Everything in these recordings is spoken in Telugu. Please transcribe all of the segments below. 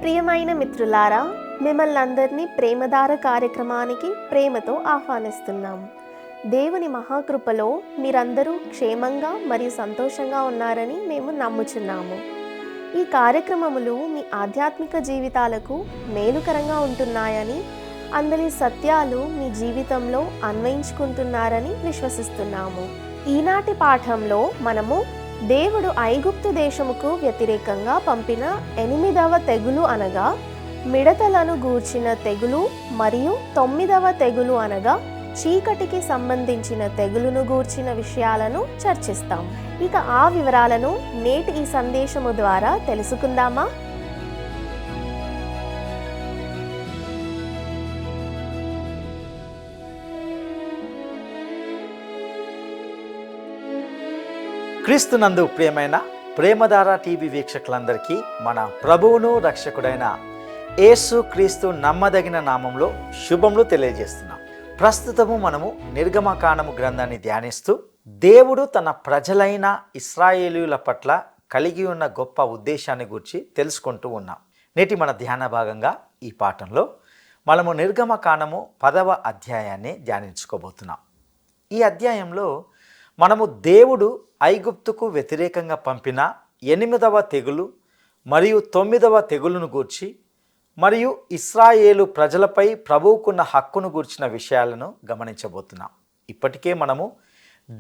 ప్రియమైన మిత్రులారా, మిమ్మల్ని అందరినీ ప్రేమధార కార్యక్రమానికి ప్రేమతో ఆహ్వానిస్తున్నాం. దేవుని మహాకృపలో మీరందరూ క్షేమంగా మరియు సంతోషంగా ఉన్నారని మేము నమ్ముచున్నాము. ఈ కార్యక్రమములు మీ ఆధ్యాత్మిక జీవితాలకు మేలుకరంగా ఉంటున్నాయని, అందరి సత్యాలు మీ జీవితంలో అన్వయించుకుంటున్నారని విశ్వసిస్తున్నాము. ఈనాటి పాఠంలో మనము దేవుడు ఐగుప్తు దేశముకు వ్యతిరేకంగా పంపిన 8వ తెగులు అనగా మిడతలను గూర్చిన తెగులు మరియు 9వ తెగులు అనగా చీకటికి సంబంధించిన తెగులును గూర్చిన విషయాలను చర్చిస్తాం. ఇక ఆ వివరాలను నేటి ఈ సందేశము ద్వారా తెలుసుకుందామా? క్రీస్తునందు ప్రియమైన ప్రేమధార టీవీ వీక్షకులందరికీ మన ప్రభువును రక్షకుడైన యేసు క్రీస్తు నమ్మదగిన నామంలో శుభములు తెలియజేస్తున్నాం. ప్రస్తుతము మనము నిర్గమకాండము గ్రంథాన్ని ధ్యానిస్తూ దేవుడు తన ప్రజలైన ఇశ్రాయేలీయుల పట్ల కలిగి ఉన్న గొప్ప ఉద్దేశాన్ని గురించి తెలుసుకుంటూ ఉన్నాం. నేటి మన ధ్యాన భాగంగా ఈ పాఠంలో మనము నిర్గమకాండము 10వ అధ్యాయాన్ని ధ్యానించుకోబోతున్నాం. ఈ అధ్యాయంలో మనము దేవుడు ఐగుప్తుకు వ్యతిరేకంగా పంపిన 8వ తెగులు మరియు 9వ తెగులును గూర్చి మరియు ఇశ్రాయేలు ప్రజలపై ప్రభువుకున్న హక్కును గూర్చిన విషయాలను గమనించబోతున్నాం. ఇప్పటికే మనము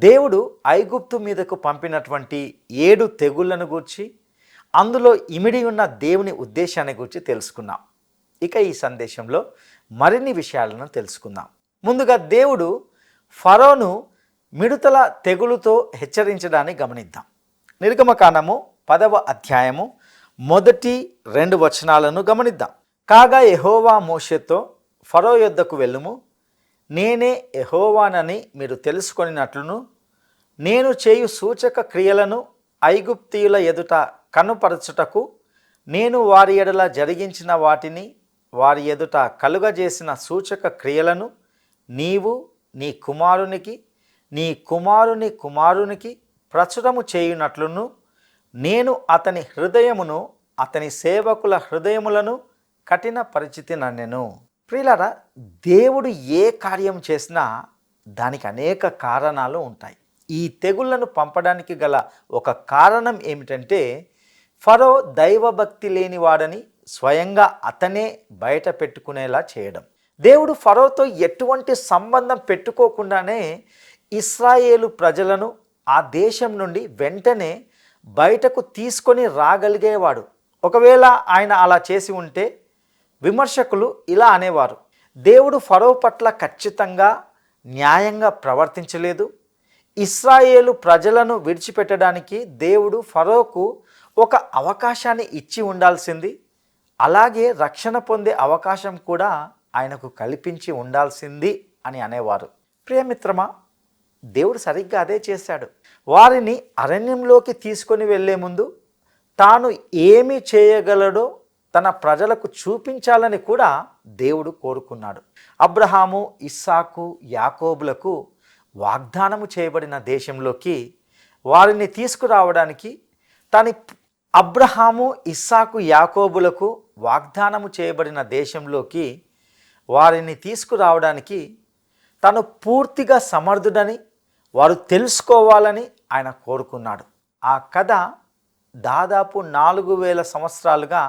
దేవుడు ఐగుప్తు మీదకు పంపినటువంటి 7 తెగుళ్లను గూర్చి, అందులో ఇమిడి ఉన్న దేవుని ఉద్దేశాన్ని గురించి తెలుసుకున్నాం. ఇక ఈ సందేశంలో మరిన్ని విషయాలను తెలుసుకుందాం. ముందుగా దేవుడు ఫరోను మిడతల తెగులుతో హెచ్చరించడాన్ని గమనిద్దాం. నిర్గమకాండము 10వ అధ్యాయము మొదటి 2 వచనాలను గమనిద్దాం. కాగా యెహోవా మోషేతో, ఫరో యొద్దకు వెళ్ళుము, నేనే యెహోవానని మీరు తెలుసుకొనినట్లును, నేను చేయు సూచక క్రియలను ఐగుప్తీయుల ఎదుట కనుపరచుటకు నేను వారి ఎడల జరిగించిన వాటిని, వారి ఎదుట కలుగజేసిన సూచక క్రియలను నీవు నీ కుమారునికి, నీ కుమారుని కుమారునికి ప్రచురము చేయునట్లును, నేను అతని హృదయమును అతని సేవకుల హృదయములను కఠిన పరిచితి నన్నెను. ప్రియులారా, దేవుడు ఏ కార్యం చేసినా దానికి అనేక కారణాలు ఉంటాయి. ఈ తెగుళ్లను పంపడానికి గల ఒక కారణం ఏమిటంటే, ఫరో దైవభక్తి లేనివాడని స్వయంగా అతనే బయట పెట్టుకునేలా చేయడం. దేవుడు ఫరోతో ఎటువంటి సంబంధం పెట్టుకోకుండానే ఇశ్రాయేలు ప్రజలను ఆ దేశం నుండి వెంటనే బయటకు తీసుకొని రాగలిగేవాడు. ఒకవేళ ఆయన అలా చేసి ఉంటే విమర్శకులు ఇలా అనేవారు, దేవుడు ఫరో పట్ల ఖచ్చితంగా న్యాయంగా ప్రవర్తించలేదు. ఇశ్రాయేలు ప్రజలను విడిచిపెట్టడానికి దేవుడు ఫరోకు ఒక అవకాశాన్ని ఇచ్చి ఉండాల్సింది, అలాగే రక్షణ పొందే అవకాశం కూడా ఆయనకు కల్పించి ఉండాల్సింది అని అనేవారు. ప్రియమిత్రమా, దేవుడు సరిగ్గా అదే చేశాడు. వారిని అరణ్యంలోకి తీసుకొని వెళ్ళే ముందు తాను ఏమి చేయగలడో తన ప్రజలకు చూపించాలని కూడా దేవుడు కోరుకున్నాడు. అబ్రహాము, ఇస్సాకు, యాకోబులకు వాగ్దానము చేయబడిన దేశంలోకి వారిని తీసుకురావడానికి అబ్రహాము, ఇస్సాకు, యాకోబులకు వాగ్దానము చేయబడిన దేశంలోకి వారిని తీసుకురావడానికి తను పూర్తిగా సమర్థుడని వారు తెలుసుకోవాలని ఆయన కోరుకున్నాడు. ఆ కథ దాదాపు 4000 సంవత్సరాలుగా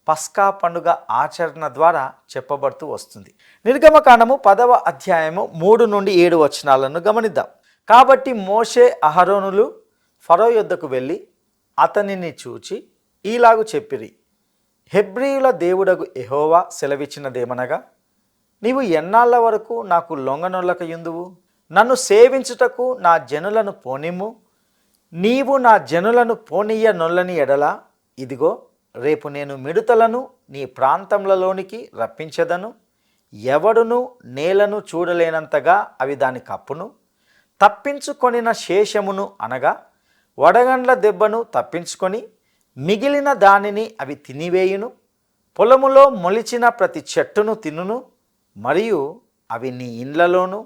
పస్కా పండుగ ఆచరణ ద్వారా చెప్పబడుతూ వస్తుంది. నిర్గమకాండము 10వ అధ్యాయము 3 నుండి 7 వచనాలను గమనిద్దాం. కాబట్టి మోషే, అహరోనులు ఫరో యొద్దకు వెళ్ళి అతనిని చూచి ఈలాగు చెప్పిరి, హెబ్రీయుల దేవుడగు యెహోవా సెలవిచ్చినదేమనగా, నీవు ఎన్నాళ్ళ వరకు నాకు లొంగనొల్లకయుందువు? నన్ను సేవించుటకు నా జనులను పోనిమ్ము. నీవు నా జనులను పోనీయ నొల్లని ఎడల, ఇదిగో రేపు నేను మిడతలను నీ ప్రాంతములలోనికి రప్పించెదను. ఎవడును నేలను చూడలేనంతగా అవి దాని కప్పును, తప్పించుకొనిన శేషమును అనగా వడగండ్ల దెబ్బను తప్పించుకొని మిగిలిన దానిని అవి తినివేయును. పొలములో మొలిచిన ప్రతి చెట్టును తినును. మరియు అవి నీ ఇండ్లలోను,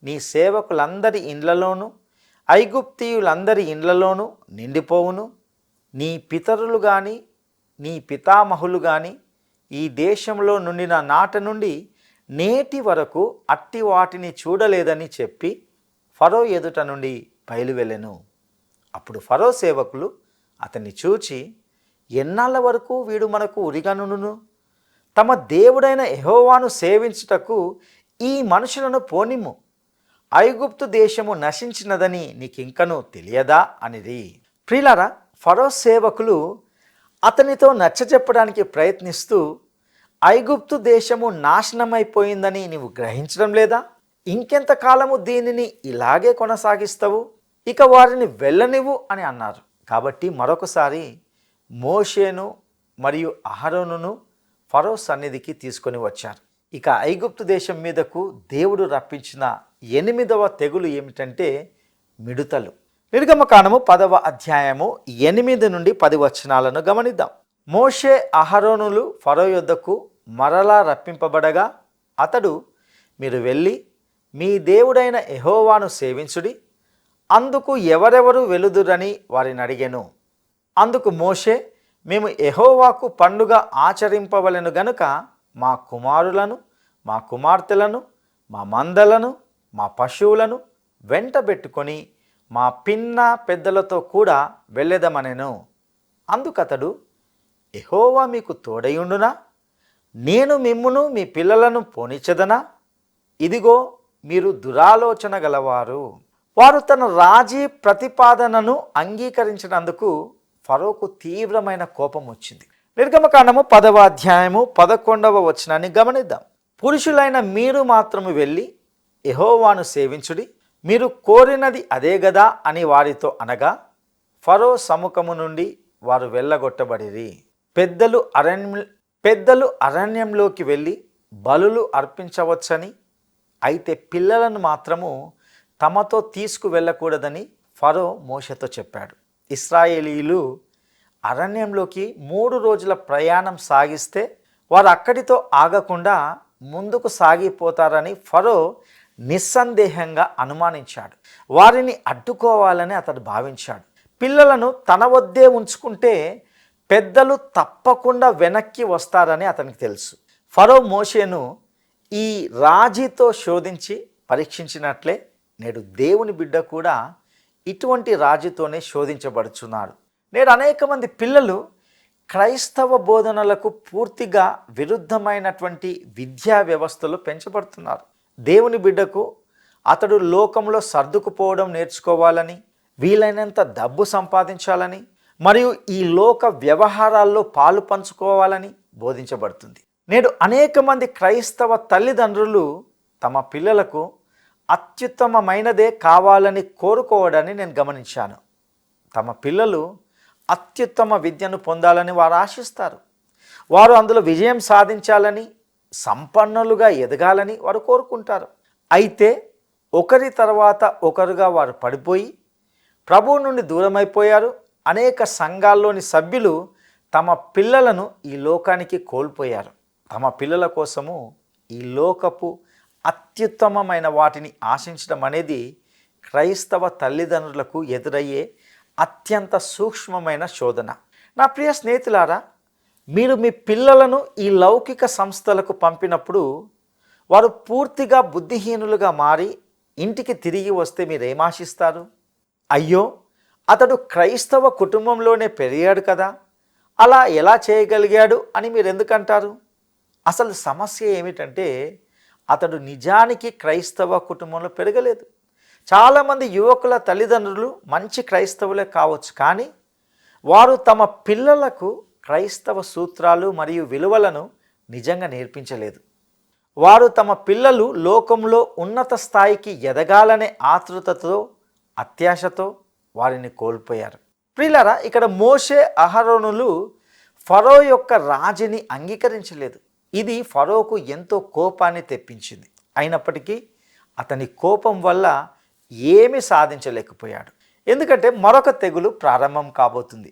నీ సేవకులందరి ఇండ్లలోను, ఐగుప్తీయులందరి ఇండ్లలోను నిండిపోవును. నీ పితరులు కానీ నీ పితామహులు గాని ఈ దేశంలో నుండిన నాట నుండి నేటి వరకు అట్టి వాటిని చూడలేదని చెప్పి ఫరో ఎదుట నుండి బయలువెళ్ళెను. అప్పుడు ఫరో సేవకులు అతన్ని చూచి, ఎన్నాళ్ళ వరకు వీడు మనకు ఉరిగనును? తమ దేవుడైన యెహోవాను సేవించుటకు ఈ మనుషులను పోనిమ్ము, ఐగుప్తు దేశము నశించినదని నీకింకనూ తెలియదా అనిరి. ప్రియులారా, ఫరో సేవకులు అతనితో నచ్చజెప్పడానికి ప్రయత్నిస్తూ, ఐగుప్తు దేశము నాశనమైపోయిందని నీవు గ్రహించడం లేదా? ఇంకెంతకాలము దీనిని ఇలాగే కొనసాగిస్తావు? ఇక వారిని వెళ్ళనివ్వు అని అన్నారు. కాబట్టి మరొకసారి మోషేను మరియు అహరోనును ఫరో సన్నిధికి తీసుకొని వచ్చారు. ఇక ఐగుప్తు దేశం మీదకు దేవుడు రప్పించిన 8వ తెగులు ఏమిటంటే మిడుతలు. నిర్గమకాండము 10వ అధ్యాయము 8 నుండి 10 వచనాలను గమనిద్దాం. మోషే అహరోనులు ఫరో యొద్దకు మరలా రప్పింపబడగా అతడు, మీరు వెళ్ళి మీ దేవుడైన యెహోవాను సేవించుడి, అందుకు ఎవరెవరు వెలుదురని వారిని అడిగెను. అందుకు మోషే, మేము యెహోవాకు పండుగ ఆచరింపవలెను గనుక మా కుమారులను, మా కుమార్తెలను, మా మందలను, మా పశువులను వెంటబెట్టుకొని మా పిన్న పెద్దలతో కూడా వెళ్ళెదమనెను. అందుకతడు, యెహోవా మీకు తోడయుండునా? నేను మిమ్మును మీ పిల్లలను పోనిచ్చదనా? ఇదిగో మీరు దురాలోచన గలవారు. వారు తన రాజీ ప్రతిపాదనను అంగీకరించినందుకు ఫరోకు తీవ్రమైన కోపం వచ్చింది. నిర్గమకాండము 10వ అధ్యాయము 11వ వచనాన్ని గమనిద్దాం. పురుషులైన మీరు మాత్రము వెళ్ళి యెహోవాను సేవించుడి, మీరు కోరినది అదే గదా అని వారితో అనగా ఫరో సముఖము నుండి వారు వెళ్ళగొట్టబడిరి. పెద్దలు అరణ్యంలోకి వెళ్ళి బలులు అర్పించవచ్చని, అయితే పిల్లలను మాత్రము తమతో తీసుకువెళ్ళకూడదని ఫరో మోషేతో చెప్పాడు. ఇశ్రాయేలీయులు అరణ్యంలోకి 3 రోజుల ప్రయాణం సాగిస్తే వారు అక్కడితో ఆగకుండా ముందుకు సాగిపోతారని ఫరో నిస్సందేహంగా అనుమానించాడు. వారిని అడ్డుకోవాలని అతడు భావించాడు. పిల్లలను తన వద్దే ఉంచుకుంటే పెద్దలు తప్పకుండా వెనక్కి వస్తారని అతనికి తెలుసు. ఫరో మోషేను ఈ రాజీతో శోధించి పరీక్షించినట్లే నేడు దేవుని బిడ్డ కూడా ఇటువంటి రాజుతోనే శోధించబడుచున్నాడు. నేడు అనేక మంది పిల్లలు క్రైస్తవ బోధనలకు పూర్తిగా విరుద్ధమైనటువంటి విద్యా వ్యవస్థలో పెంచబడుతున్నారు. దేవుని బిడ్డకు అతడు లోకంలో సర్దుకుపోవడం నేర్చుకోవాలని, వీలైనంత డబ్బు సంపాదించాలని మరియు ఈ లోక వ్యవహారాల్లో పాలు పంచుకోవాలని బోధించబడుతుంది. నేడు అనేక మంది క్రైస్తవ తల్లిదండ్రులు తమ పిల్లలకు అత్యుత్తమమైనదే కావాలని కోరుకోవడాన్ని నేను గమనించాను. తమ పిల్లలు అత్యుత్తమ విద్యను పొందాలని వారు ఆశిస్తారు. వారు అందులో విజయం సాధించాలని, సంపన్నులుగా ఎదగాలని వారు కోరుకుంటారు. అయితే ఒకరి తర్వాత ఒకరుగా వారు పడిపోయి ప్రభువు నుండి దూరమైపోయారు. అనేక సంఘాల్లోని సభ్యులు తమ పిల్లలను ఈ లోకానికి కోల్పోయారు. తమ పిల్లల కోసము ఈ లోకపు అత్యుత్తమమైన వాటిని ఆశించడం అనేది క్రైస్తవ తల్లిదండ్రులకు ఎదురయ్యే అత్యంత సూక్ష్మమైన శోధన. నా ప్రియ స్నేహితులారా, మీరు మీ పిల్లలను ఈ లౌకిక సంస్థలకు పంపినప్పుడు వారు పూర్తిగా బుద్ధిహీనులుగా మారి ఇంటికి తిరిగి వస్తే మీరు ఏమాశిస్తారు? అయ్యో, అతడు క్రైస్తవ కుటుంబంలోనే పెరిగాడు కదా, అలా ఎలా చేయగలిగాడు అని మీరు ఎందుకంటారు? అసలు సమస్య ఏమిటంటే అతడు నిజానికి క్రైస్తవ కుటుంబంలో పెరగలేదు. చాలామంది యువకుల తల్లిదండ్రులు మంచి క్రైస్తవులే కావచ్చు, కానీ వారు తమ పిల్లలకు క్రైస్తవ సూత్రాలు మరియు విలువలను నిజంగా నేర్పించలేదు. వారు తమ పిల్లలు లోకంలో ఉన్నత స్థాయికి ఎదగాలనే ఆతృతతో, అత్యాశతో వారిని కోల్పోయారు. ప్రియులారా, ఇక్కడ మోషే అహరోనులు ఫరో యొక్క రాజుని అంగీకరించలేదు. ఇది ఫరోకు ఎంతో కోపాన్ని తెప్పించింది. అయినప్పటికీ అతని కోపం వల్ల ఏమీ సాధించలేకపోయాడు. ఎందుకంటే మరొక తెగులు ప్రారంభం కాబోతుంది.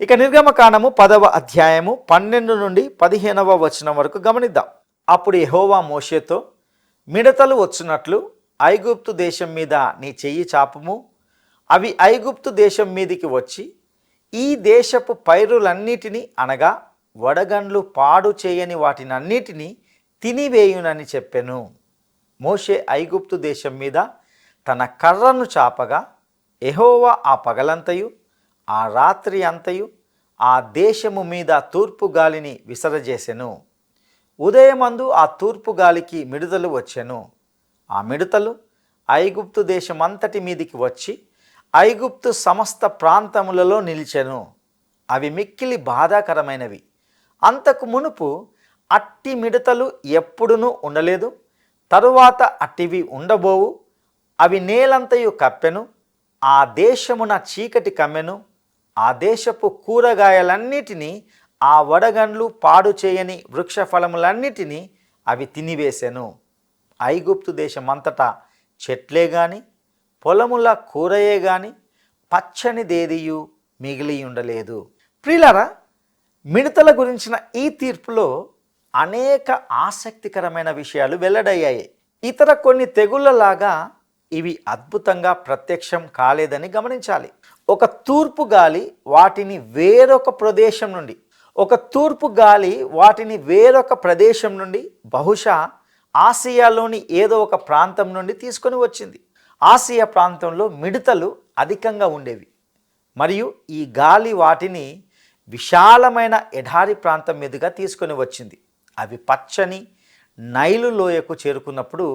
ఇక నిర్గమకాండము 10వ అధ్యాయము 12 నుండి 15వ వచనం వరకు గమనిద్దాం. అప్పుడు యెహోవా మోషేతో, మిడతలు వచ్చినట్లు ఐగుప్తు దేశం మీద నీ చెయ్యి చాపుము, అవి ఐగుప్తు దేశం మీదికి వచ్చి ఈ దేశపు పైరులన్నిటినీ అనగా వడగండ్లు పాడు చేయని వాటినన్నిటినీ తినివేయునని చెప్పెను. మోషే ఐగుప్తు దేశం మీద తన కర్రను చాపగా యెహోవా ఆ పగలంతయు ఆ రాత్రి అంతయు ఆ దేశము మీద తూర్పు గాలిని విసరజేసెను. ఉదయమందు ఆ తూర్పు గాలికి మిడుతలు వచ్చెను. ఆ మిడుతలు ఐగుప్తు దేశమంతటి మీదికి వచ్చి ఐగుప్తు సమస్త ప్రాంతములలో నిలిచెను. అవి మిక్కిలి బాధాకరమైనవి. అంతకు మునుపు అట్టి మిడతలు ఎప్పుడునూ ఉండలేదు, తరువాత అట్టివి ఉండబోవు. అవి నేలంతయు కప్పెను. ఆ దేశమున చీకటి కమ్మెను. ఆ దేశపు కూరగాయలన్నిటినీ ఆ వడగండ్లు పాడు చేయని వృక్ష ఫలములన్నిటినీ అవి తినివేసెను. ఐగుప్తు దేశమంతటా చెట్లే గాని పొలముల కూరయే గాని పచ్చనిదేదియు మిగిలి ఉండలేదు. ప్రియులారా, మిడతల గురించిన ఈ తీర్పులో అనేక ఆసక్తికరమైన విషయాలు వెల్లడయ్యాయి. ఇతర కొన్ని తెగుళ్ళలాగా ఇవి అద్భుతంగా ప్రత్యక్షం కాలేదని గమనించాలి. ఒక తూర్పు గాలి వాటిని వేరొక ప్రదేశం నుండి బహుశా ఆసియాలోని ఏదో ఒక ప్రాంతం నుండి తీసుకొని వచ్చింది. ఆసియా ప్రాంతంలో మిడతలు అధికంగా ఉండేవి మరియు ఈ గాలి వాటిని విశాలమైన ఎడారి ప్రాంతం మీదుగా తీసుకొని వచ్చింది. అవి పచ్చని నైలు లోయకు చేరుకున్నప్పుడు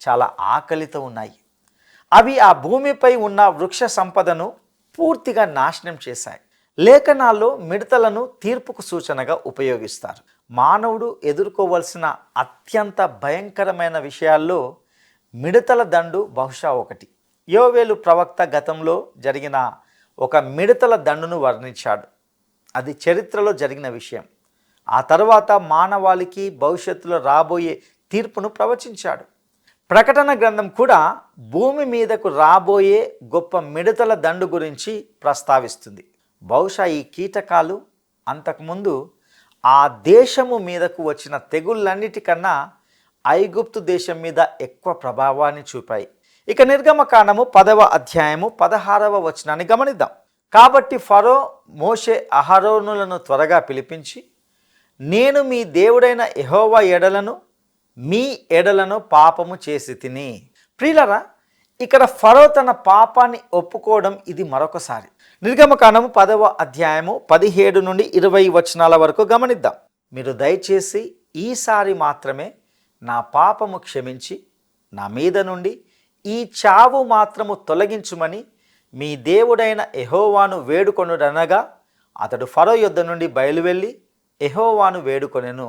చాలా ఆకలితో ఉన్నాయి. అవి ఆ భూమిపై ఉన్న వృక్ష సంపదను పూర్తిగా నాశనం చేశాయి. లేఖనాల్లో మిడతలను తీర్పుకు సూచనగా ఉపయోగిస్తారు. మానవుడు ఎదుర్కోవలసిన అత్యంత భయంకరమైన విషయాల్లో మిడతల దండు బహుశా ఒకటి. యోవేలు ప్రవక్త గతంలో జరిగిన ఒక మిడతల దండును వర్ణించాడు. అది చరిత్రలో జరిగిన విషయం. ఆ తర్వాత మానవాళికి భవిష్యత్తులో రాబోయే తీర్పును ప్రవచించాడు. ప్రకటన గ్రంథం కూడా భూమి మీదకు రాబోయే గొప్ప మిడతల దండు గురించి ప్రస్తావిస్తుంది. బహుశా ఈ కీటకాలు అంతకుముందు ఆ దేశము మీదకు వచ్చిన తెగుళ్ళన్నిటికన్నా ఐగుప్తు దేశం మీద ఎక్కువ ప్రభావాన్ని చూపాయి. ఇక నిర్గమకాండము 10వ అధ్యాయము 16వ వచనాన్ని గమనిద్దాం. కాబట్టి ఫరో మోషే అహరోనులను త్వరగా పిలిపించి, నేను మీ దేవుడైన యెహోవా ఎడలను మీ ఎడలను పాపము చేసి తిని. ప్రియులరా, ఇక్కడ ఫరో తన పాపాన్ని ఒప్పుకోవడం ఇది మరొకసారి. నిర్గమకాండము 10వ అధ్యాయము 17 నుండి 20 వచనాల వరకు గమనిద్దాం. మీరు దయచేసి ఈసారి మాత్రమే నా పాపము క్షమించి నా మీద నుండి ఈ చావు మాత్రము తొలగించుమని మీ దేవుడైన యెహోవాను వేడుకొనుడనగా అతడు ఫరో యొద్ద నుండి బయలువెళ్ళి యెహోవాను వేడుకొనెను.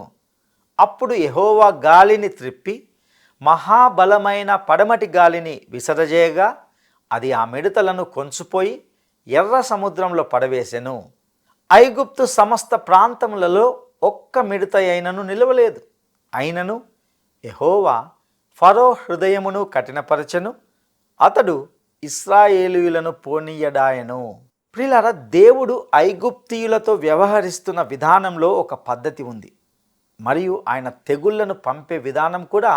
అప్పుడు యెహోవా గాలిని త్రిప్పి మహాబలమైన పడమటి గాలిని విసరజేయగా అది ఆ మిడతలను కొంచుపోయి ఎర్ర సముద్రంలో పడవేసెను. ఐగుప్తు సమస్త ప్రాంతములలో ఒక్క మిడత అయినను నిలవలేదు. అయినను యెహోవా ఫరో హృదయమును కఠినపరచెను, అతడు ఇశ్రాయేలీయులను పోనీయడాయెను. ప్రియులారా, దేవుడు ఐగుప్తీయులతో వ్యవహరిస్తున్న విధానంలో ఒక పద్ధతి ఉంది మరియు ఆయన తెగుళ్లను పంపే విధానం కూడా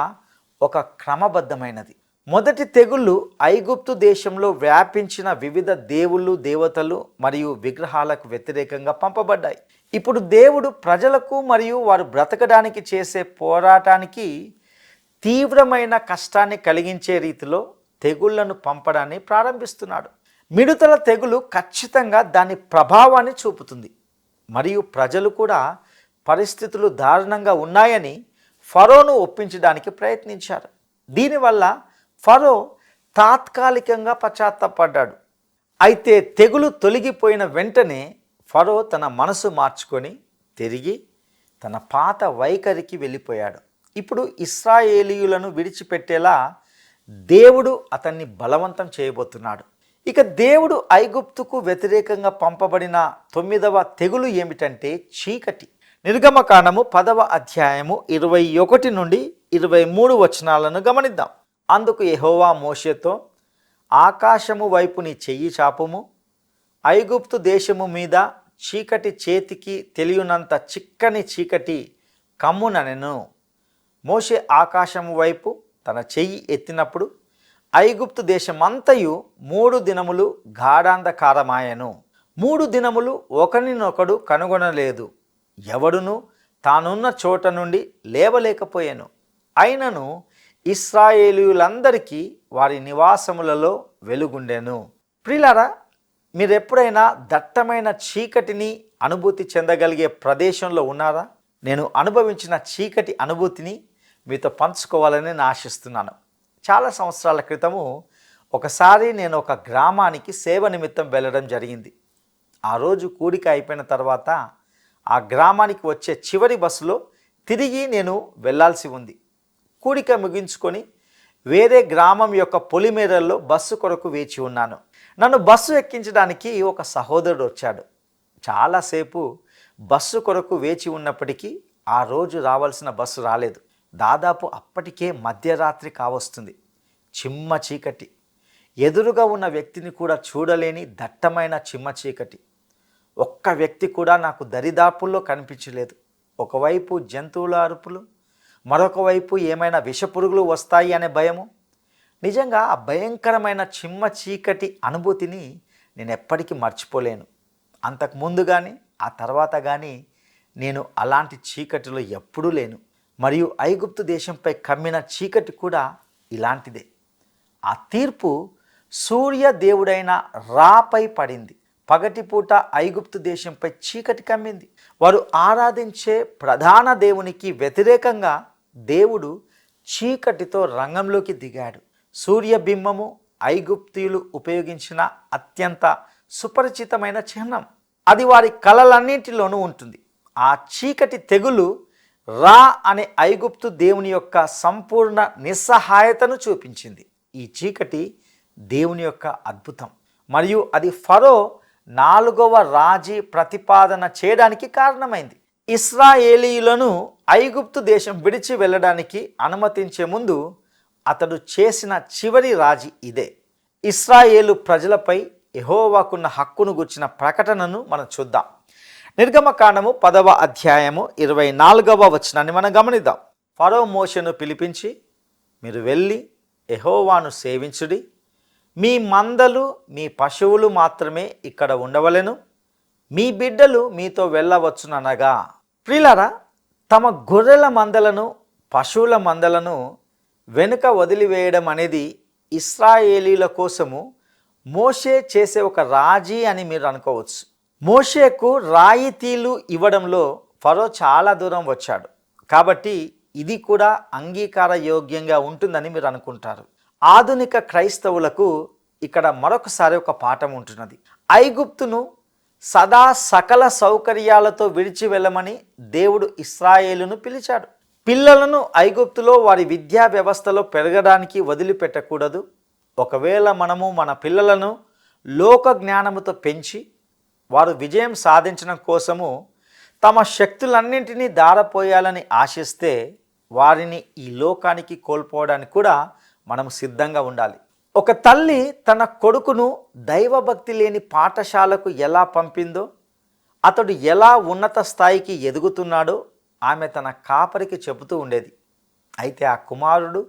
ఒక క్రమబద్ధమైనది. మొదటి తెగుళ్ళు ఐగుప్తు దేశంలో వ్యాపించిన వివిధ దేవుళ్ళు, దేవతలు మరియు విగ్రహాలకు వ్యతిరేకంగా పంపబడ్డాయి. ఇప్పుడు దేవుడు ప్రజలకు మరియు వారు బ్రతకడానికి చేసే పోరాటానికి తీవ్రమైన కష్టాన్ని కలిగించే రీతిలో తెగుళ్లను పంపడాన్ని ప్రారంభిస్తున్నాడు. మిడతల తెగులు ఖచ్చితంగా దాని ప్రభావాన్ని చూపుతుంది మరియు ప్రజలు కూడా పరిస్థితులు దారుణంగా ఉన్నాయని ఫరోను ఒప్పించడానికి ప్రయత్నించారు. దీనివల్ల ఫరో తాత్కాలికంగా పశ్చాత్తాపడ్డాడు. అయితే తెగులు తొలగిపోయిన వెంటనే ఫరో తన మనసు మార్చుకొని తిరిగి తన పాత వైఖరికి వెళ్ళిపోయాడు. ఇప్పుడు ఇశ్రాయేలీయులను విడిచిపెట్టేలా దేవుడు అతన్ని బలవంతం చేయబోతున్నాడు. ఇక దేవుడు ఐగుప్తుకు వ్యతిరేకంగా పంపబడిన 9వ తెగులు ఏమిటంటే చీకటి. నిర్గమకాండము 10వ అధ్యాయము 21 నుండి 23 వచనాలను గమనిద్దాం. అందుకు యెహోవా మోషేతో, ఆకాశము వైపు నీ చెయ్యి చాపుము, ఐగుప్తు దేశము మీద చీకటి చేతికి తెలియనంత చిక్కని చీకటి కమ్ముననెను. మోషే ఆకాశము వైపు తన చెయ్యి ఎత్తినప్పుడు ఐగుప్తు దేశమంతయు 3 దినములు గాఢాంధకారమాయెను. 3 దినములు ఒకరినొకడు కనుగొనలేదు, ఎవడును తానున్న చోట నుండి లేవలేకపోయాను. అయినను ఇశ్రాయేలీయులందరికీ వారి నివాసములలో వెలుగుండెను. ప్రియులారా, మీరెప్పుడైనా దట్టమైన చీకటిని అనుభూతి చెందగలిగే ప్రదేశంలో ఉన్నారా? నేను అనుభవించిన చీకటి అనుభూతిని మీతో పంచుకోవాలని నేను ఆశిస్తున్నాను. చాలా సంవత్సరాల క్రితము ఒకసారి నేను ఒక గ్రామానికి సేవ నిమిత్తం వెళ్ళడం జరిగింది. ఆ రోజు కూడిక అయిపోయిన తర్వాత ఆ గ్రామానికి వచ్చే చివరి బస్సులో తిరిగి నేను వెళ్ళాల్సి ఉంది. కూడిక ముగించుకొని వేరే గ్రామం యొక్క పొలిమేరల్లో బస్సు కొరకు వేచి ఉన్నాను. నన్ను బస్సు ఎక్కించడానికి ఒక సహోదరుడు వచ్చాడు. చాలాసేపు బస్సు కొరకు వేచి ఉన్నప్పటికీ ఆ రోజు రావాల్సిన బస్సు రాలేదు. దాదాపు అప్పటికే మధ్యరాత్రి కావస్తుంది. చిమ్మ చీకటి, ఎదురుగా ఉన్న వ్యక్తిని కూడా చూడలేని దట్టమైన చిమ్మ చీకటి. ఒక్క వ్యక్తి కూడా నాకు దరిదాపుల్లో కనిపించలేదు. ఒకవైపు జంతువుల అరుపులు, మరొక వైపు ఏమైనా విషపురుగులు వస్తాయి అనే భయము. నిజంగా ఆ భయంకరమైన చిమ్మ చీకటి అనుభూతిని నేను ఎప్పటికీ మర్చిపోలేను. అంతకుముందు కానీ ఆ తర్వాత కానీ నేను అలాంటి చీకటిలో ఎప్పుడూ లేను. మరియు ఐగుప్తు దేశంపై కమ్మిన చీకటి కూడా ఇలాంటిదే. ఆ తీర్పు సూర్య దేవుడైన రాపై పడింది. పగటిపూట ఐగుప్తు దేశంపై చీకటి కమ్మింది. వారు ఆరాధించే ప్రధాన దేవునికి వ్యతిరేకంగా దేవుడు చీకటితో రంగంలోకి దిగాడు. సూర్యబింబము ఐగుప్తీయులు ఉపయోగించిన అత్యంత సుపరిచితమైన చిహ్నం. అది వారి కళలన్నింటిలోనూ ఉంటుంది. ఆ చీకటి తెగులు రా అనే ఐగుప్తు దేవుని యొక్క సంపూర్ణ నిస్సహాయతను చూపించింది. ఈ చీకటి దేవుని యొక్క అద్భుతం, మరియు అది ఫరో 4వ రాజీ ప్రతిపాదన చేయడానికి కారణమైంది. ఇశ్రాయేలీయులను ఐగుప్తు దేశం విడిచి వెళ్ళడానికి అనుమతించే ముందు అతడు చేసిన చివరి రాజీ ఇదే. ఇశ్రాయేలు ప్రజలపై యెహోవాకున్న హక్కును గుర్చిన ప్రకటనను మనం చూద్దాం. నిర్గమకాండము 10వ అధ్యాయము 24వ వచనాన్ని మనం గమనిద్దాం. ఫరో మోషేను పిలిపించి, మీరు వెళ్ళి యెహోవాను సేవించుడి, మీ మందలు మీ పశువులు మాత్రమే ఇక్కడ ఉండవలెను, మీ బిడ్డలు మీతో వెళ్ళవచ్చుననగా. ప్రియులారా, తమ గొర్రెల మందలను పశువుల మందలను వెనుక వదిలివేయడం అనేది ఇశ్రాయేలీల కోసము మోషే చేసే ఒక రాజీ అని మీరు అనుకోవచ్చు. మోషేకు రాయితీలు ఇవ్వడంలో ఫరో చాలా దూరం వచ్చాడు కాబట్టి ఇది కూడా అంగీకార యోగ్యంగా ఉంటుందని మీరు అనుకుంటారు. ఆధునిక క్రైస్తవులకు ఇక్కడ మరొకసారి ఒక పాఠం ఉంటున్నది. ఐగుప్తును సదా సకల సౌకర్యాలతో విడిచి వెళ్ళమని దేవుడు ఇశ్రాయేలును పిలిచాడు. పిల్లలను ఐగుప్తులో వారి విద్యా వ్యవస్థలో పెరగడానికి వదిలిపెట్టకూడదు. ఒకవేళ మనము మన పిల్లలను లోక జ్ఞానముతో పెంచి వారు విజయం సాధించడం కోసము తమ శక్తులన్నింటినీ దారపోయాలని ఆశిస్తే వారిని ఈ లోకానికి కోల్పోవడానికి కూడా మనం సిద్ధంగా ఉండాలి. ఒక తల్లి తన కొడుకును దైవభక్తి లేని పాఠశాలకు ఎలా పంపిందో, అతడు ఎలా ఉన్నత స్థాయికి ఎదుగుతున్నాడో ఆమె తన కాపరికి చెబుతూ ఉండేది. అయితే ఆ కుమారుడు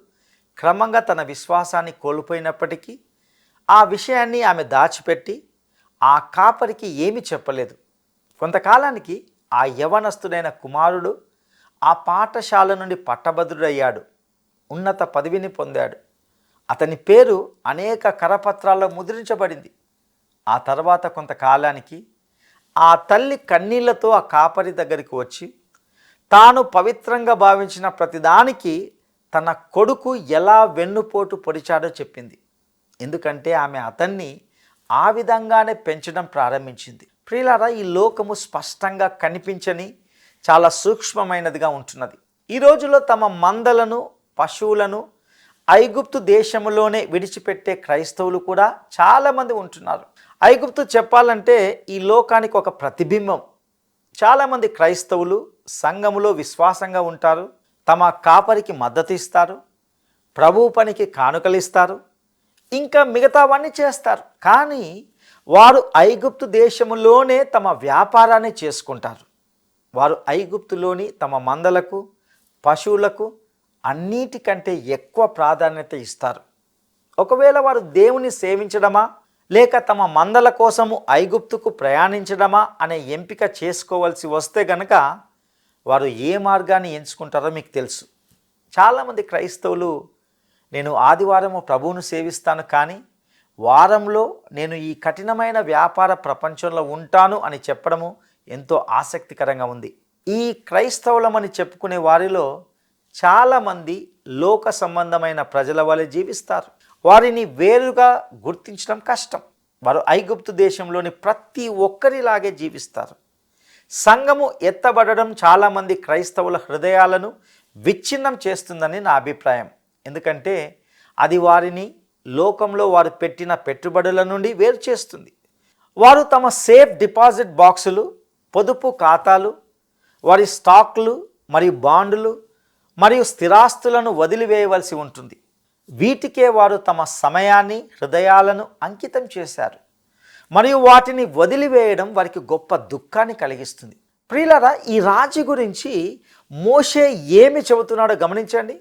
క్రమంగా తన విశ్వాసాన్ని కోల్పోయినప్పటికీ ఆ విషయాన్ని ఆమె దాచిపెట్టి ఆ కాపరికి ఏమీ చెప్పలేదు. కొంతకాలానికి ఆ యవనస్తుడైన కుమారుడు ఆ పాఠశాల నుండి పట్టభద్రుడయ్యాడు, ఉన్నత పదవిని పొందాడు. అతని పేరు అనేక కరపత్రాల్లో ముద్రించబడింది. ఆ తర్వాత కొంతకాలానికి ఆ తల్లి కన్నీళ్లతో ఆ కాపరి దగ్గరికి వచ్చి తాను పవిత్రంగా భావించిన ప్రతిదానికి తన కొడుకు ఎలా వెన్నుపోటు పొడిచాడో చెప్పింది. ఎందుకంటే ఆమె అతన్ని ఆ విధంగానే పెంచడం ప్రారంభించింది. ప్రియులారా, ఈ లోకము స్పష్టంగా కనిపించని చాలా సూక్ష్మమైనదిగా ఉంటున్నది. ఈ రోజులో తమ మందలను పశువులను ఐగుప్తు దేశములోనే విడిచిపెట్టే క్రైస్తవులు కూడా చాలామంది ఉంటున్నారు. ఐగుప్తు చెప్పాలంటే ఈ లోకానికి ఒక ప్రతిబింబం. చాలామంది క్రైస్తవులు సంఘములో విశ్వాసంగా ఉంటారు, తమ కాపరికి మద్దతు ఇస్తారు, ప్రభువు పనికి కానుకలిస్తారు, ఇంకా మిగతావన్నీ చేస్తారు. కానీ వారు ఐగుప్తు దేశములోనే తమ వ్యాపారాన్ని చేసుకుంటారు. వారు ఐగుప్తులోని తమ మందలకు పశువులకు అన్నిటికంటే ఎక్కువ ప్రాధాన్యత ఇస్తారు. ఒకవేళ వారు దేవుని సేవించడమా లేక తమ మందల కోసము ఐగుప్తుకు ప్రయాణించడమా అనే ఎంపిక చేసుకోవాల్సి వస్తే గనక వారు ఏ మార్గాన్ని ఎంచుకుంటారో మీకు తెలుసు. చాలామంది క్రైస్తవులు నేను ఆదివారము ప్రభువును సేవిస్తాను, కానీ వారంలో నేను ఈ కఠినమైన వ్యాపార ప్రపంచంలో ఉంటాను అని చెప్పడము ఎంతో ఆసక్తికరంగా ఉంది. ఈ క్రైస్తవులమని చెప్పుకునే వారిలో చాలామంది లోక సంబంధమైన ప్రజల వలె జీవిస్తారు. వారిని వేరుగా గుర్తించడం కష్టం. వారు ఐగుప్తు దేశంలోని ప్రతి ఒక్కరిలాగే జీవిస్తారు. సంఘము ఎత్తబడడం చాలామంది క్రైస్తవుల హృదయాలను విచ్ఛిన్నం చేస్తుందని నా అభిప్రాయం. ఎందుకంటే అది వారిని లోకంలో వారు పెట్టిన పెట్టుబడుల నుండి వేరు చేస్తుంది. వారు తమ సేఫ్ డిపాజిట్ బాక్సులు, పొదుపు ఖాతాలు, వారి స్టాక్లు మరియు బాండులు మరియు స్థిరాస్తులను వదిలివేయవలసి ఉంటుంది. వీటికే వారు తమ సమయాన్ని, హృదయాలను అంకితం చేశారు మరియు వాటిని వదిలివేయడం వారికి గొప్ప దుఃఖాన్ని కలిగిస్తుంది. ప్రియులారా, ఈ రాజు గురించి మోషే ఏమి చెబుతున్నాడో గమనించండి.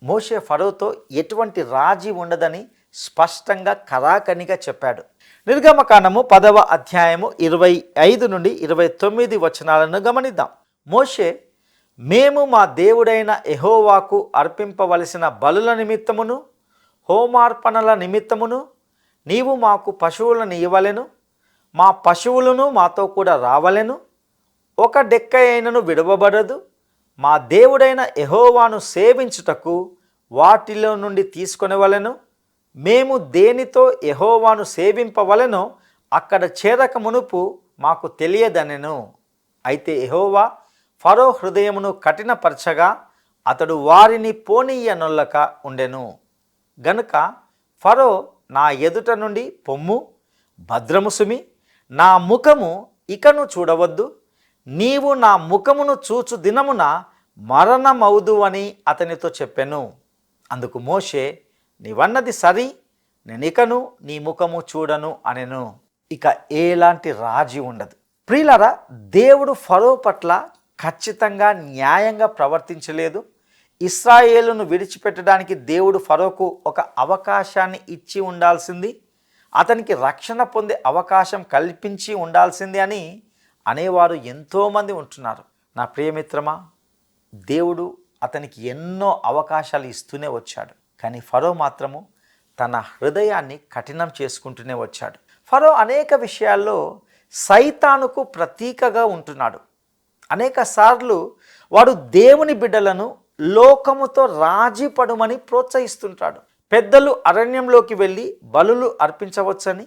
మోషే ఫరోతో ఎటువంటి రాజీ ఉండదని స్పష్టంగా కరాఖండిగా చెప్పాడు. నిర్గమకాండము 10వ అధ్యాయము 25 నుండి 29 వచనాలను గమనిద్దాం. మోషే, మేము మా దేవుడైన యెహోవాకు అర్పింపవలసిన బలుల నిమిత్తమును హోమార్పణల నిమిత్తమును నీవు మాకు పశువులను ఇవ్వలెను, మా పశువులను మాతో కూడా రావలెను, ఒక డెక్క అయినను విడవబడదు. మా దేవుడైన యెహోవాను సేవించుటకు వాటిలో నుండి తీసుకొనవలెను. మేము దేనితో యెహోవాను సేవింపవలెనో అక్కడ చేరక మునుపు మాకు తెలియదనెను. అయితే యెహోవా ఫరో హృదయమును కఠినపరచగా అతడు వారిని పోనీయనొల్లక ఉండెను. గనుక ఫరో నా ఎదుట నుండి పొమ్ము, భద్రము సుమి, నా ముఖము ఇకను చూడవద్దు, నీవు నా ముఖమును చూచు దినమున మరణమౌదు అని అతనితో చెప్పెను. అందుకు మోషే, నీవన్నది సరి, నేనికను నీ ముఖము చూడను అనెను. ఇక ఎలాంటి రాజీ ఉండదు. ప్రియులారా, దేవుడు ఫరో పట్ల ఖచ్చితంగా న్యాయంగా ప్రవర్తించలేదు. ఇశ్రాయేలును విడిచిపెట్టడానికి దేవుడు ఫరోకు ఒక అవకాశాన్ని ఇచ్చి ఉండాల్సింది, అతనికి రక్షణ పొందే అవకాశం కల్పించి ఉండాల్సింది అని అనేవారు ఎంతోమంది ఉంటున్నారు. నా ప్రియమిత్రమా, దేవుడు అతనికి ఎన్నో అవకాశాలు ఇస్తూనే వచ్చాడు. కానీ ఫరో మాత్రము తన హృదయాన్ని కఠినం చేసుకుంటూనే వచ్చాడు. ఫరో అనేక విషయాల్లో సైతానుకు ప్రతీకగా ఉంటున్నాడు. అనేక సార్లు వాడు దేవుని బిడ్డలను లోకముతో రాజీ పడుమని ప్రోత్సహిస్తుంటాడు. పెద్దలు అరణ్యంలోకి వెళ్ళి బలులు అర్పించవచ్చని,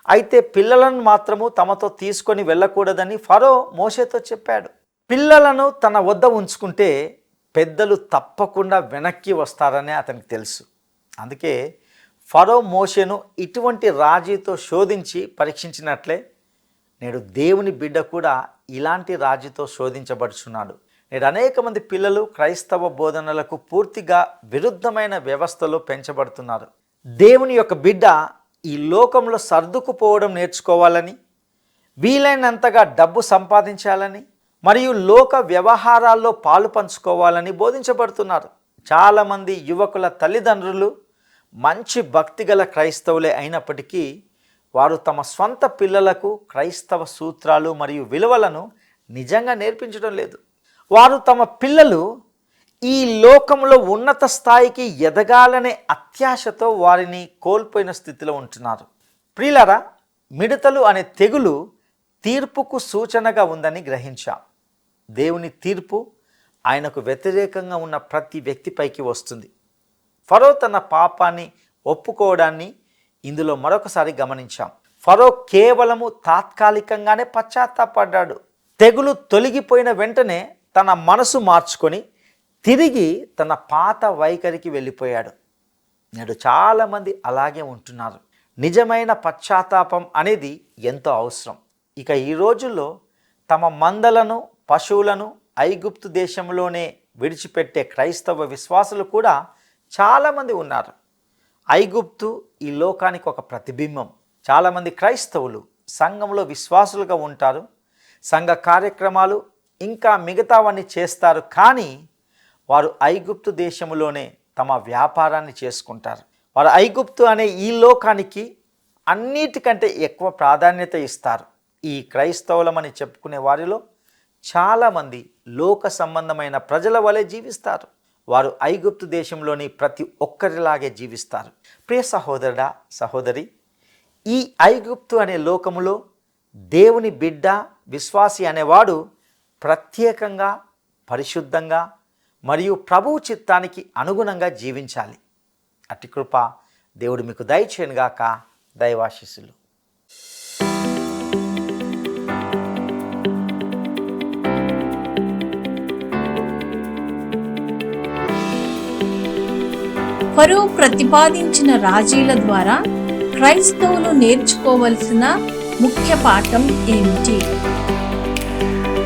అయితే పిల్లలను మాత్రము తమతో తీసుకొని వెళ్ళకూడదని ఫరో మోషేతో చెప్పాడు. పిల్లలను తన వద్ద ఉంచుకుంటే పెద్దలు తప్పకుండా వెనక్కి వస్తారని అతనికి తెలుసు. అందుకే ఫరో మోషేను ఇటువంటి రాజీతో శోధించి పరీక్షించినట్లే నేడు దేవుని బిడ్డ కూడా ఇలాంటి రాజీతో శోధించబడుచున్నాడు. నేడు అనేక మంది పిల్లలు క్రైస్తవ బోధనలకు పూర్తిగా విరుద్ధమైన వ్యవస్థలో పెంచబడుతున్నారు. దేవుని యొక్క బిడ్డ ఈ లోకంలో సర్దుకుపోవడం నేర్చుకోవాలని, వీలైనంతగా డబ్బు సంపాదించాలని మరియు లోక వ్యవహారాల్లో పాలు పంచుకోవాలని బోధించబడుతున్నారు. చాలామంది యువకుల తల్లిదండ్రులు మంచి భక్తిగల క్రైస్తవులే అయినప్పటికీ వారు తమ స్వంత పిల్లలకు క్రైస్తవ సూత్రాలు మరియు విలువలను నిజంగా నేర్పించడం లేదు. వారు తమ పిల్లలు ఈ లోకంలో ఉన్నత స్థాయికి ఎదగాలనే అత్యాశతో వారిని కోల్పోయిన స్థితిలో ఉంటున్నారు. ప్రియులారా, మిడతలు అనే తెగులు తీర్పుకు సూచనగా ఉందని గ్రహించాం. దేవుని తీర్పు ఆయనకు వ్యతిరేకంగా ఉన్న ప్రతి వ్యక్తిపైకి వస్తుంది. ఫరో తన పాపాన్ని ఒప్పుకోవడాన్ని ఇందులో మరొకసారి గమనించాం. ఫరో కేవలము తాత్కాలికంగానే పశ్చాత్తాపడ్డాడు. తెగులు తొలగిపోయిన వెంటనే తన మనసు మార్చుకొని తిరిగి తన పాత వైఖరికి వెళ్ళిపోయాడు. నేడు చాలామంది అలాగే ఉంటున్నారు. నిజమైన పశ్చాత్తాపం అనేది ఎంతో అవసరం. ఇక ఈ రోజుల్లో తమ మందలను, పశువులను ఐగుప్తు దేశంలోనే విడిచిపెట్టే క్రైస్తవ విశ్వాసులు కూడా చాలామంది ఉన్నారు. ఐగుప్తు ఈ లోకానికి ఒక ప్రతిబింబం. చాలామంది క్రైస్తవులు సంఘంలో విశ్వాసులుగా ఉంటారు, సంఘ కార్యక్రమాలు ఇంకా మిగతావన్నీ చేస్తారు. కానీ వారు ఐగుప్తు దేశంలోనే తమ వ్యాపారాన్ని చేసుకుంటారు. వారు ఐగుప్తు అనే ఈ లోకానికి అన్నిటికంటే ఎక్కువ ప్రాధాన్యత ఇస్తారు. ఈ క్రైస్తవులమని చెప్పుకునే వారిలో చాలామంది లోక సంబంధమైన ప్రజల వలె జీవిస్తారు. వారు ఐగుప్తు దేశంలోని ప్రతి ఒక్కరిలాగే జీవిస్తారు. ప్రియ సహోదరుడా, సహోదరి, ఈ ఐగుప్తు అనే లోకములో దేవుని బిడ్డ, విశ్వాసి అనేవాడు ప్రత్యేకంగా, పరిశుద్ధంగా మరియు ప్రభువు చిత్తానికి అనుగుణంగా జీవించాలి. అట్టి కృప దేవుడు మీకు దయచేయనుగాక. దైవాశీస్సులు. ఫరో ప్రతిపాదించిన రాజీల ద్వారా క్రైస్తవులు నేర్చుకోవలసిన ముఖ్య పాఠం ఏమిటి?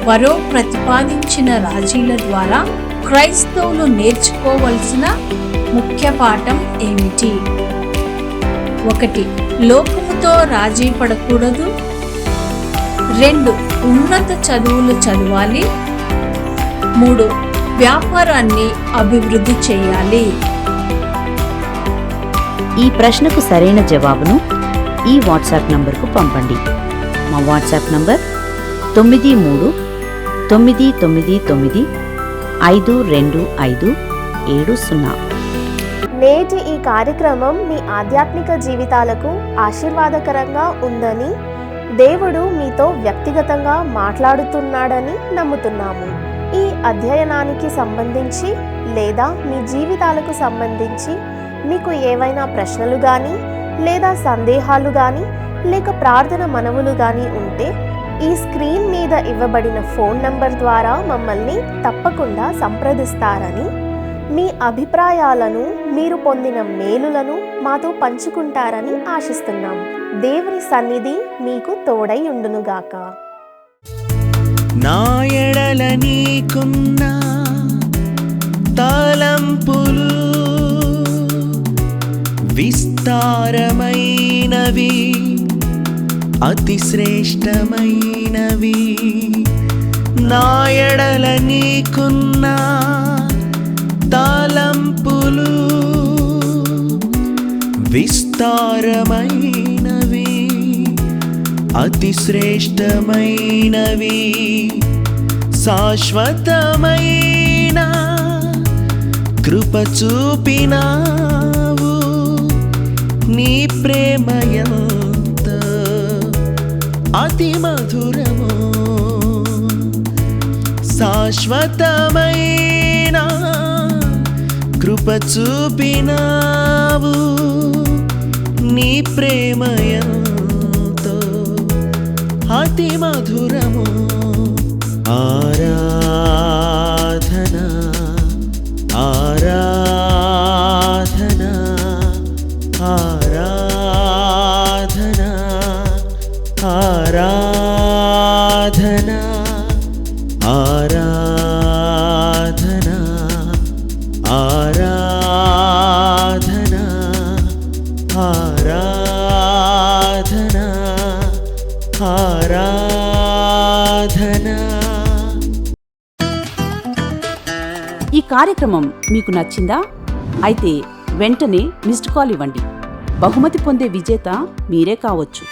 ఫరో ప్రతిపాదించిన రాజీల ద్వారా క్రైస్తవులు నేర్చుకోవలసిన ముఖ్య పాఠం ఏమిటి? 1. లోకముతో రాజీ పడకూడదు. 2. ఉన్నత చదువులు చదవాలి. 3. వ్యాపారాన్ని అభివృద్ధి చేయాలి. ఈ ప్రశ్నకు సరైన జవాబును ఈ వాట్సాప్ నంబర్కు పంపండి. మా వాట్సాప్ నంబర్ 9399952570. నేటి ఈ కార్యక్రమం మీ ఆధ్యాత్మిక జీవితాలకు ఆశీర్వాదకరంగా ఉందని, దేవుడు మీతో వ్యక్తిగతంగా మాట్లాడుతున్నాడని నమ్ముతున్నాము. ఈ అధ్యయనానికి సంబంధించి లేదా మీ జీవితాలకు సంబంధించి మీకు ఏవైనా ప్రశ్నలు కానీ లేదా సందేహాలు కానీ లేక ప్రార్థన మనవులు కానీ ఉంటే ఈ స్క్రీన్ మీద ఇవ్వబడిన ఫోన్ నంబర్ ద్వారా మమ్మల్ని తప్పకుండా సంప్రదిస్తారని, మీ అభిప్రాయాలను, మీరు పొందిన మేలులను మాతో పంచుకుంటారని ఆశిస్తున్నాం. దేవుని సన్నిధి మీకు తోడై ఉండునుగాక. నా ఎడల నీకున్న తలంపులు విస్తారమైనవి, అతి శ్రేష్టమైనవి. నా ఎడల నీకున్న తలంపులు విస్తారమైనవి, అతి శ్రేష్టమైనవి. శాశ్వతమైన కృప చూపినావు, నీ ప్రేమ ఎంత అతి మధురమో. శాశ్వతమైన కృప చూపినావు, నీ ప్రేమ ఎంతో అతి మధురమో. ఆరాధన ఆరాధన ఆరాధన ఆరాధన ఆరాధన ఆరాధన ఆరాధన ఆరాధన. ఈ కార్యక్రమం మీకు నచ్చిందా? అయితే వెంటనే మిస్డ్ కాల్ ఇవ్వండి. బహుమతి పొందే విజేత మీరే కావచ్చు.